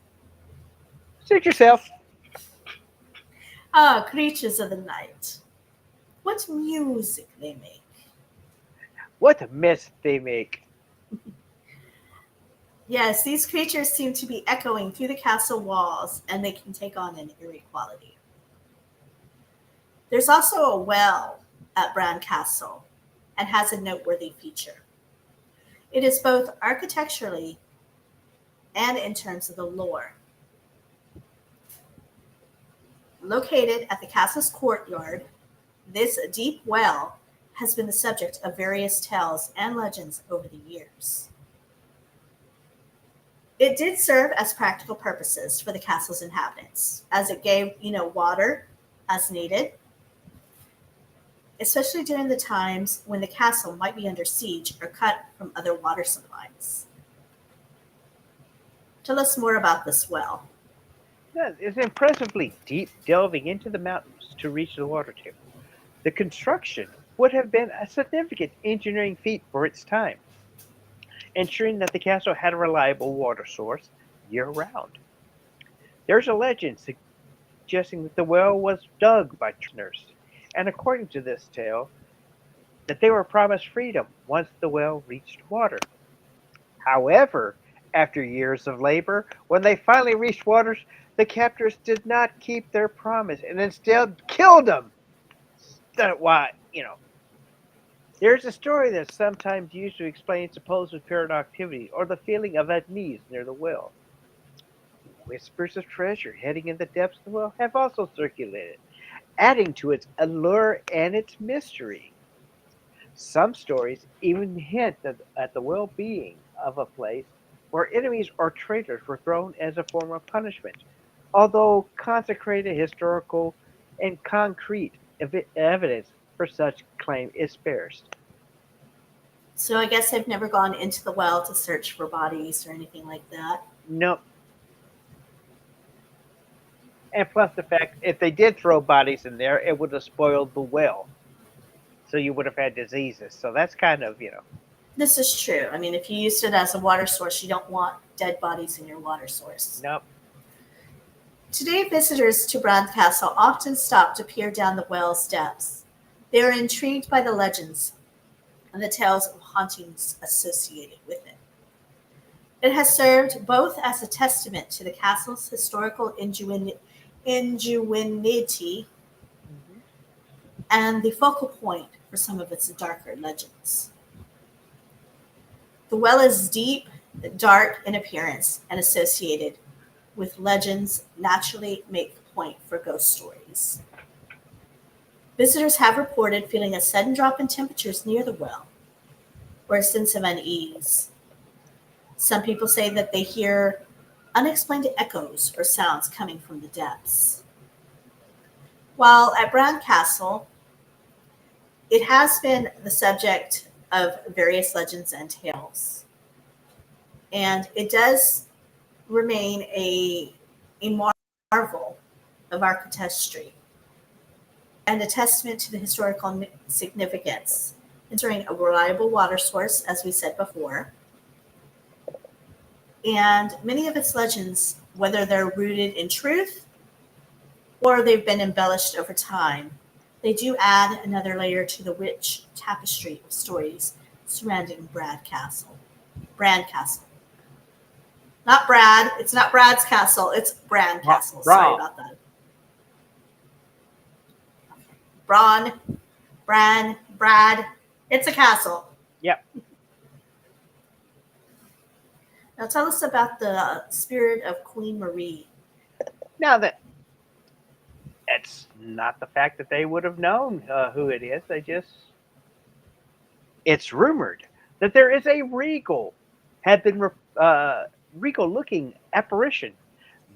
Speaker 2: suit yourself.
Speaker 3: Ah, creatures of the night. What music they make.
Speaker 2: What a mess they make.
Speaker 3: Yes, these creatures seem to be echoing through the castle walls, and they can take on an eerie quality. There's also a well at Bran Castle and has a noteworthy feature. It is both architecturally and in terms of the lore. Located at the castle's courtyard, this deep well has been the subject of various tales and legends over the years. It did serve as practical purposes for the castle's inhabitants, as it gave, water as needed, especially during the times when the castle might be under siege or cut from other water supplies. Tell us more about this well.
Speaker 2: Yeah, it's impressively deep, delving into the mountains to reach the water table. The construction would have been a significant engineering feat for its time, ensuring that the castle had a reliable water source year round. There's a legend suggesting that the well was dug by prisoners, and according to this tale, that they were promised freedom once the well reached water. However, after years of labor, when they finally reached waters, the captors did not keep their promise and instead killed them. Why. There's a story that's sometimes used to explain supposed paranormal activity or the feeling of unease near the well. Whispers of treasure hiding in the depths of the well have also circulated, adding to its allure and its mystery. Some stories even hint at the well being of a place where enemies or traitors were thrown as a form of punishment, although consecrated historical and concrete evidence for such claim is sparse.
Speaker 3: So I guess I've never gone into the well to search for bodies or anything like that.
Speaker 2: No, and plus the fact if they did throw bodies in there, it would have spoiled the well, so you would have had diseases. So that's kind of.
Speaker 3: This is true. I mean, if you used it as a water source, you don't want dead bodies in your water source.
Speaker 2: Nope.
Speaker 3: Today, visitors to Bran Castle often stop to peer down the well's depths. They are intrigued by the legends and the tales of hauntings associated with it. It has served both as a testament to the castle's historical ingenuity
Speaker 2: Mhm.
Speaker 3: and the focal point for some of its darker legends. The well is deep, dark in appearance, and associated with legends naturally make point for ghost stories. Visitors have reported feeling a sudden drop in temperatures near the well or a sense of unease. Some people say that they hear unexplained echoes or sounds coming from the depths. While at Bran Castle, it has been the subject of various legends and tales, and it does remain a marvel of architecture and a testament to the historical significance, ensuring a reliable water source, as we said before. And many of its legends, whether they're rooted in truth or they've been embellished over time, they do add another layer to the rich tapestry of stories surrounding Brad Castle. Bran Castle. Not Brad. It's not Brad's castle. It's Bran Castle. Sorry
Speaker 2: Wrong.
Speaker 3: about that. Bran, Bran, Brad. It's a castle.
Speaker 2: Yep.
Speaker 3: Now tell us about the spirit of Queen Marie.
Speaker 2: Now that it's not the fact that they would have known who it is. It's rumored that there is a had been regal looking apparition.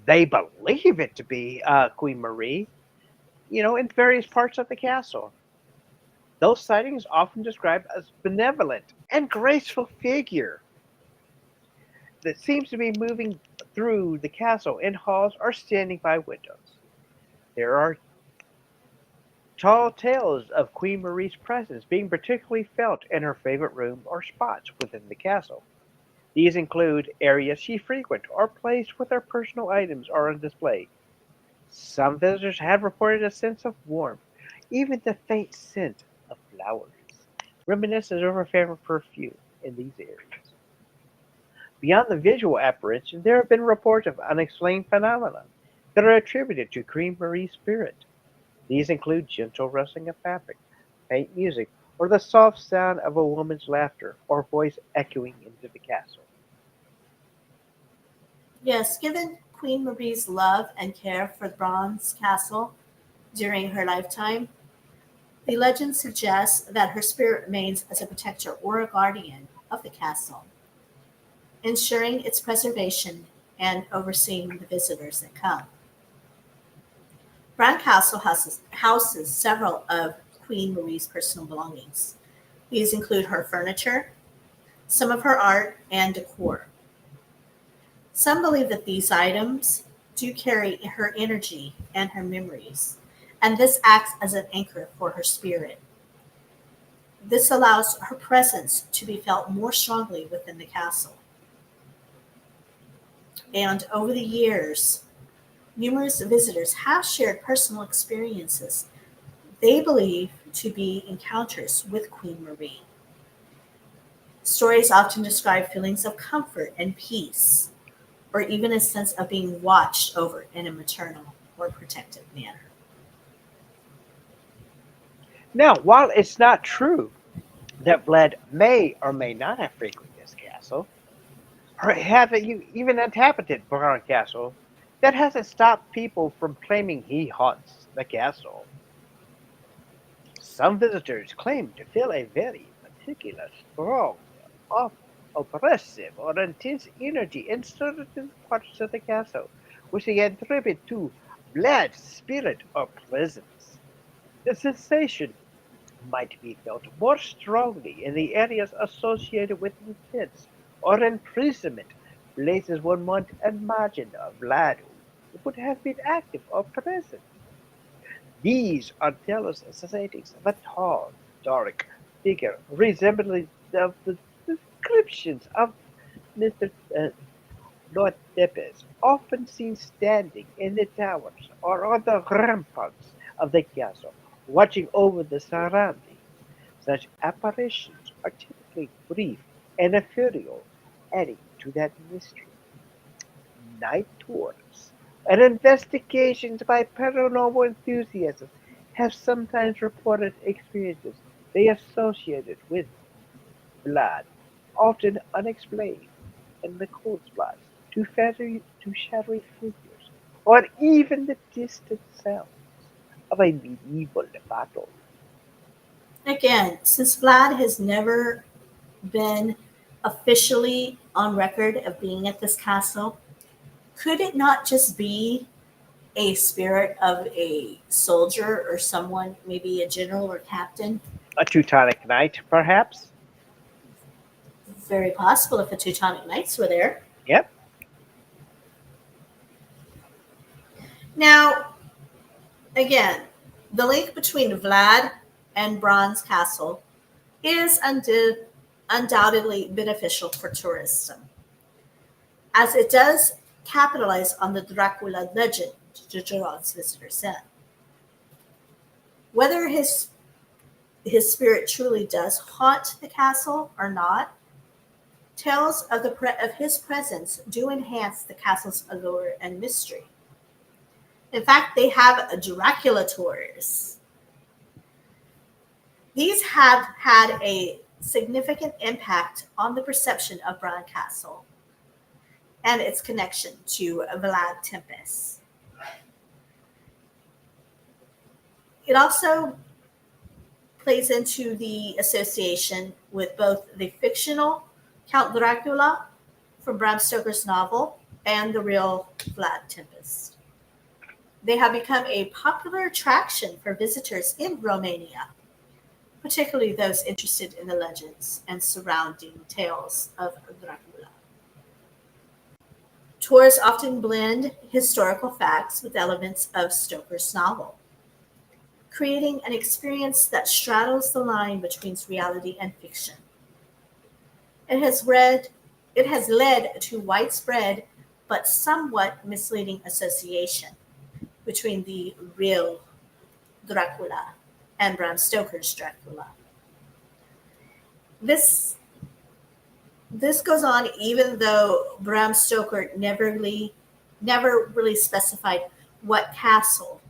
Speaker 2: They believe it to be Queen Marie, in various parts of the castle. Those sightings often described as benevolent and graceful figure that seems to be moving through the castle in halls or standing by windows. There are tall tales of Queen Marie's presence being particularly felt in her favorite room or spots within the castle. These include areas she frequents or places with her personal items are on display. Some visitors have reported a sense of warmth, even the faint scent of flowers, reminiscent of her favorite perfume in these areas. Beyond the visual apparition, there have been reports of unexplained phenomena that are attributed to Queen Marie's spirit. These include gentle rustling of fabric, faint music, or the soft sound of a woman's laughter or voice echoing into the castle.
Speaker 3: Yes, given Queen Marie's love and care for Bronze Castle during her lifetime, the legend suggests that her spirit remains as a protector or a guardian of the castle, ensuring its preservation and overseeing the visitors that come. Bran Castle houses several of Queen Marie's personal belongings. These include her furniture, some of her art, and decor. Some believe that these items do carry her energy and her memories, and this acts as an anchor for her spirit. This allows her presence to be felt more strongly within the castle. And over the years, numerous visitors have shared personal experiences they believe to be encounters with Queen Marie. Stories often describe feelings of comfort and peace, or even a sense of being watched over in a maternal or protective manner.
Speaker 2: Now, while it's not true that Vlad may or may not have frequented this castle, or have even inhabited Bran Castle, that hasn't stopped people from claiming he haunts the castle. Some visitors claim to feel a very particular, strong, oppressive, or intense energy in certain parts of the castle, which they attribute to Vlad's spirit or presence. The sensation might be felt more strongly in the areas associated with intense or imprisonment, places one might imagine a Vlad would have been active or present. These are jealous sightings of a tall, dark figure resembling of the descriptions of Mr. Lord Tepes, often seen standing in the towers or on the ramparts of the castle, watching over the surroundings. Such apparitions are typically brief and ethereal, adding to that mystery. Night tours and investigations by paranormal enthusiasts have sometimes reported experiences they associated with blood, often unexplained, and the cold spots to shadowy figures, or even the distant sounds of a medieval battle.
Speaker 3: Again, since Vlad has never been officially on record of being at this castle, could it not just be a spirit of a soldier or someone, maybe a general or captain?
Speaker 2: A Teutonic Knight, perhaps?
Speaker 3: Very possible if the Teutonic Knights were there.
Speaker 2: Yep.
Speaker 3: Now, again, the link between Vlad and Bronze Castle is undoubtedly beneficial for tourism, as it does capitalize on the Dracula legend to draw its visitors in. Whether his spirit truly does haunt the castle or not, tales of of his presence do enhance the castle's allure and mystery. In fact, they have a Dracula tours. These have had a significant impact on the perception of Bran Castle and its connection to Vlad Tempest. It also plays into the association with both the fictional Count Dracula from Bram Stoker's novel and the real Vlad Tempest. They have become a popular attraction for visitors in Romania, particularly those interested in the legends and surrounding tales of Dracula. Tours often blend historical facts with elements of Stoker's novel, creating an experience that straddles the line between reality and fiction. It has read it has led to widespread but somewhat misleading association between the real Dracula and Bram Stoker's Dracula. This this goes on even though Bram Stoker never really specified what castle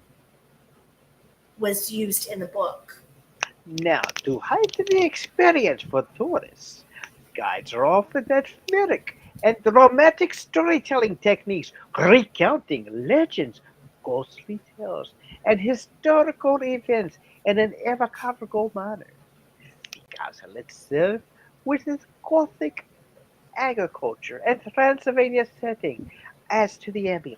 Speaker 3: was used in the book.
Speaker 2: Now, to heighten the experience for tourists, guides are often atmospheric and dramatic storytelling techniques, recounting legends, ghostly tales, and historical events in an evocative manner. The castle itself, with its Gothic agriculture and Transylvania setting, adds to the ambience.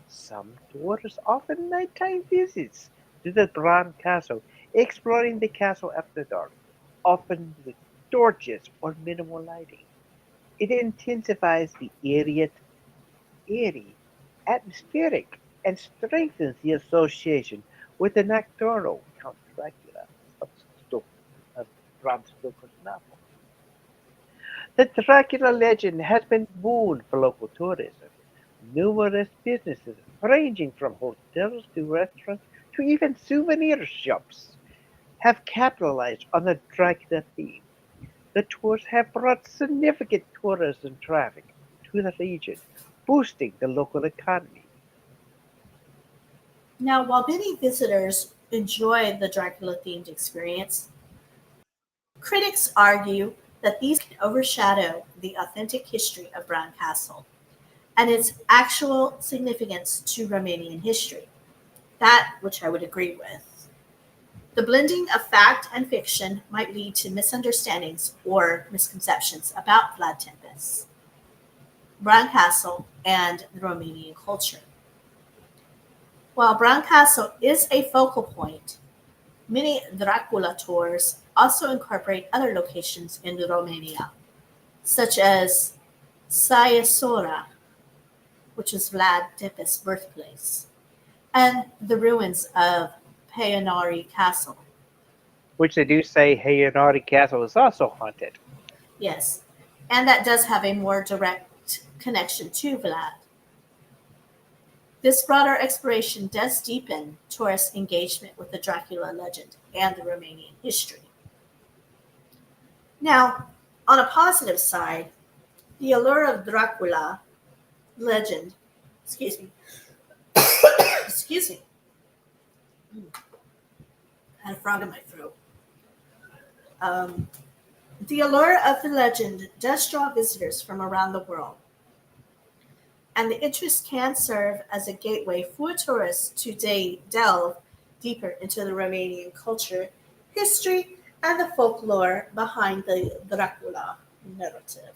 Speaker 2: Some tours offer nighttime visits to the Bran Castle, exploring the castle after dark, often with torches or minimal lighting. It intensifies the eerie, atmospheric, and strengthens the association with the nocturnal Count Dracula of, Sto- of Bram Stoker's novel. The Dracula legend has been boon for local tourism. Numerous businesses, ranging from hotels to restaurants to even souvenir shops, have capitalized on the Dracula theme. The tours have brought significant tourism traffic to the region, boosting the local economy.
Speaker 3: Now, while many visitors enjoy the Dracula themed experience, critics argue that these can overshadow the authentic history of Bran Castle and its actual significance to Romanian history, that which I would agree with. The blending of fact and fiction might lead to misunderstandings or misconceptions about Vlad Tepes, Bran Castle, and the Romanian culture. While Bran Castle is a focal point, many Dracula tours also incorporate other locations in Romania, such as Sayasora, which is Vlad Tepes' birthplace, and the ruins of Payonari Castle.
Speaker 2: Which they do say Hayonari Castle is also haunted.
Speaker 3: Yes. And that does have a more direct connection to Vlad. This broader exploration does deepen tourist engagement with the Dracula legend and the Romanian history. Now, on a positive side, the allure of Dracula legend, excuse me, excuse me, I had a frog in my throat. Um, the allure of the legend does draw visitors from around the world, and the interest can serve as a gateway for tourists to delve deeper into the Romanian culture, history, and the folklore behind the Dracula narrative.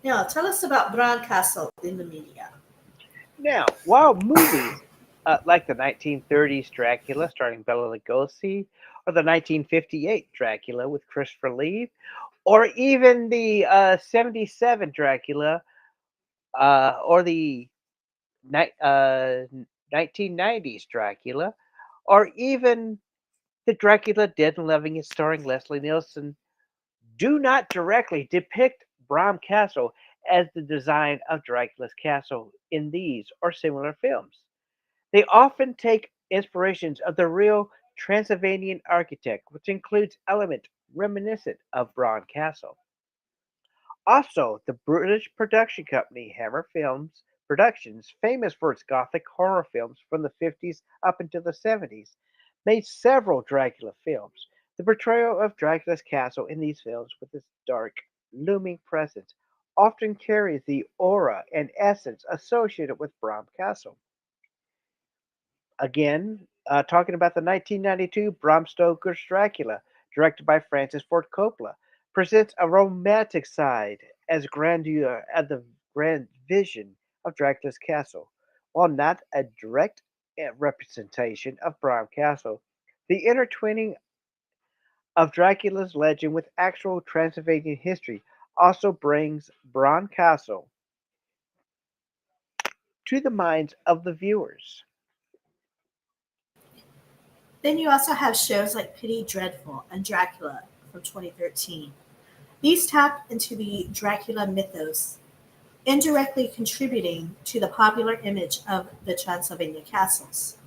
Speaker 3: Now, tell us about Bran Castle in the media.
Speaker 2: Now, while movies like the 1930s Dracula starring Bela Lugosi, or the 1958 Dracula with Christopher Lee, or even the 77 Dracula, or the 1990s Dracula, or even the Dracula Dead and Loving It starring Leslie Nielsen, do not directly depict Bram Castle as the design of Dracula's castle in these or similar films. They often take inspirations of the real Transylvanian architect, which includes elements reminiscent of Bran Castle. Also, the British production company Hammer Films Productions, famous for its gothic horror films from the 50s up until the 70s, made several Dracula films. The portrayal of Dracula's castle in these films with its dark, looming presence often carries the aura and essence associated with Bram Castle. Again, talking about the 1992 Bram Stoker's Dracula, directed by Francis Ford Coppola, presents a romantic side as grandeur as the grand vision of Dracula's castle. While not a direct representation of Bram Castle, the intertwining of Dracula's legend with actual Transylvanian history also brings Bram Castle to the minds of the viewers.
Speaker 3: Then you also have shows like Pretty Dreadful and Dracula from 2013. These tap into the Dracula mythos, indirectly contributing to the popular image of the Transylvania castles,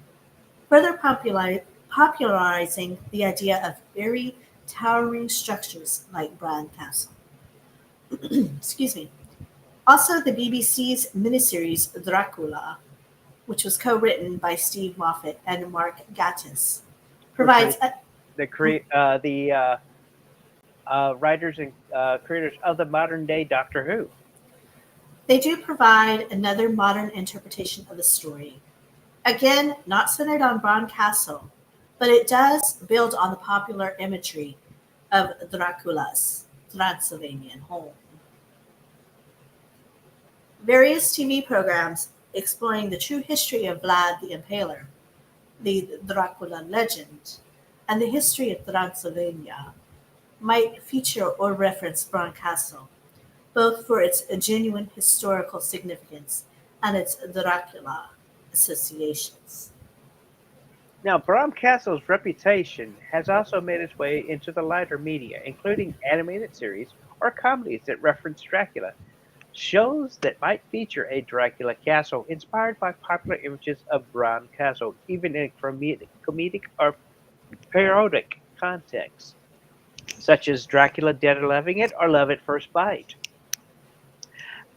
Speaker 3: further popularizing the idea of eerie, towering structures like Bran Castle. Excuse me. Also, the BBC's miniseries Dracula, which was co-written by Steve Moffat and Mark Gatiss,
Speaker 2: Which
Speaker 3: provides
Speaker 2: are
Speaker 3: a,
Speaker 2: the writers and creators of the modern day Doctor Who.
Speaker 3: they do provide another modern interpretation of the story. Again, not centered on Bran Castle, but it does build on the popular imagery of Dracula's Transylvanian home. Various TV programs exploring the true history of Vlad the Impaler, the Dracula legend, and the history of Transylvania might feature or reference Bran Castle, both for its genuine historical significance and its Dracula associations.
Speaker 2: Now, Bram Castle's reputation has also made its way into the lighter media, including animated series or comedies that reference Dracula. Shows that might feature a Dracula castle inspired by popular images of Bram Castle, even in comedic or parodic contexts, such as Dracula Dead or Loving It or Love at First Bite.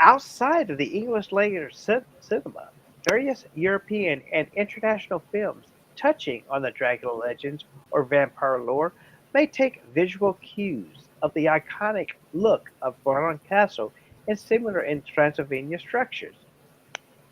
Speaker 2: Outside of the English language cinema, various European and international films touching on the Dracula legends or vampire lore may take visual cues of the iconic look of Bran Castle and similar in Transylvania structures.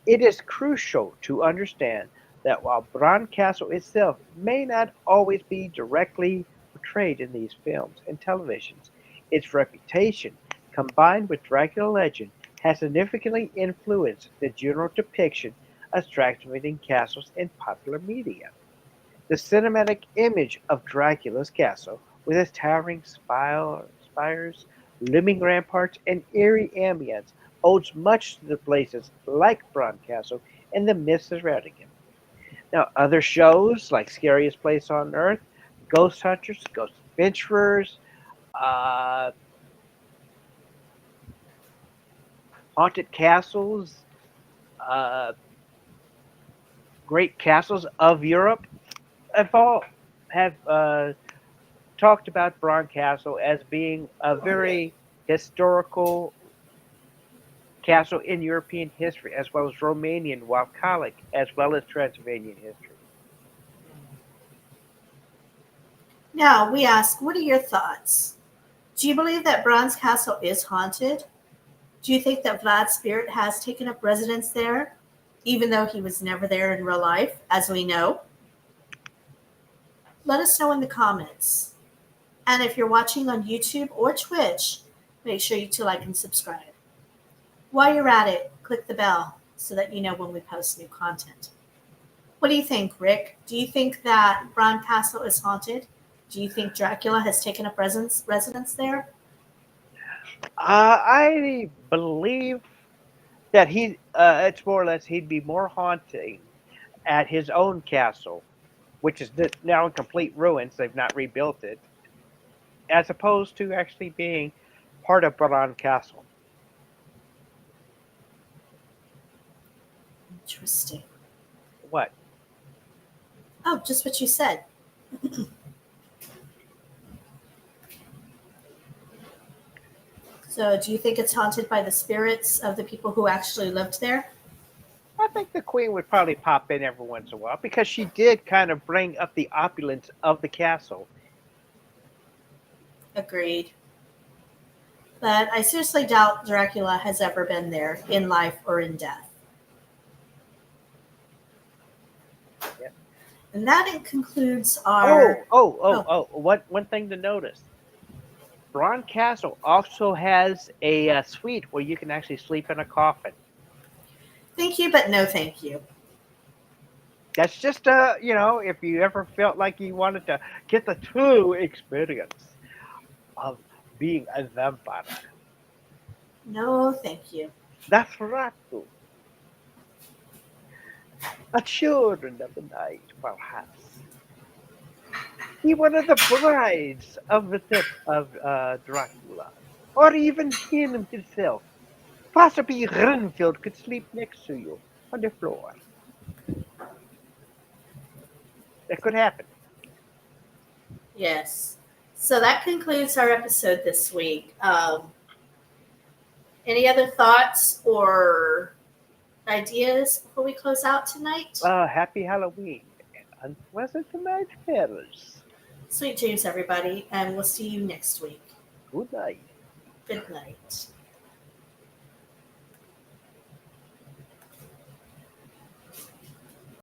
Speaker 2: It is crucial to understand that while Bran Castle itself may not always be directly portrayed in these films and televisions, its reputation, combined with Dracula legend, has significantly influenced the general depiction of Transylvanian castles in popular media. The cinematic image of Dracula's castle, with its towering spires, looming ramparts, and eerie ambience, owes much to the places like Bran Castle and the myths surrounding it. Now, other shows like Scariest Place on Earth, Ghost Hunters, Ghost adventurers, uh, haunted castles, uh, great castles of Europe have all have talked about Bran Castle as being a very historical castle in European history, as well as Romanian, Wapkalic, as well as Transylvanian history.
Speaker 3: Now, we ask, what are your thoughts? Do you believe that Bronze Castle is haunted? Do you think that Vlad's spirit has taken up residence there, even though he was never there in real life, as we know? Let us know in the comments. And if you're watching on YouTube or Twitch, make sure you to like and subscribe. While you're at it, click the bell so that you know when we post new content. What do you think, Rick? Do you think that Bron Castle is haunted? Do you think Dracula has taken up residence there?
Speaker 2: I believe that it's more or less he'd be more haunting at his own castle, which is now in complete ruins. They've not rebuilt it, as opposed to actually being part of Bran Castle.
Speaker 3: Interesting.
Speaker 2: What?
Speaker 3: Oh, just what you said. So, do you think it's haunted by the spirits of the people who actually lived there?
Speaker 2: I think the queen would probably pop in every once in a while because she did kind of bring up the opulence of the castle.
Speaker 3: Agreed. But I seriously doubt Dracula has ever been there in life or in death.
Speaker 2: Yeah.
Speaker 3: And that concludes our.
Speaker 2: One thing to notice. Bron Castle also has a suite where you can actually sleep in a coffin.
Speaker 3: Thank you, but no thank you.
Speaker 2: That's just if you ever felt like you wanted to get the true experience of being a vampire.
Speaker 3: No thank you.
Speaker 2: That's right, too. A children of the night, perhaps. Be one of the brides of the death of Dracula, or even him himself. Possibly Renfield could sleep next to you on the floor. That could happen.
Speaker 3: Yes. So that concludes our episode this week. Any other thoughts or ideas before we close out tonight?
Speaker 2: Happy Halloween and unpleasant night terrors.
Speaker 3: Sweet dreams, everybody, and we'll see you next week.
Speaker 2: Good night.
Speaker 3: Good night.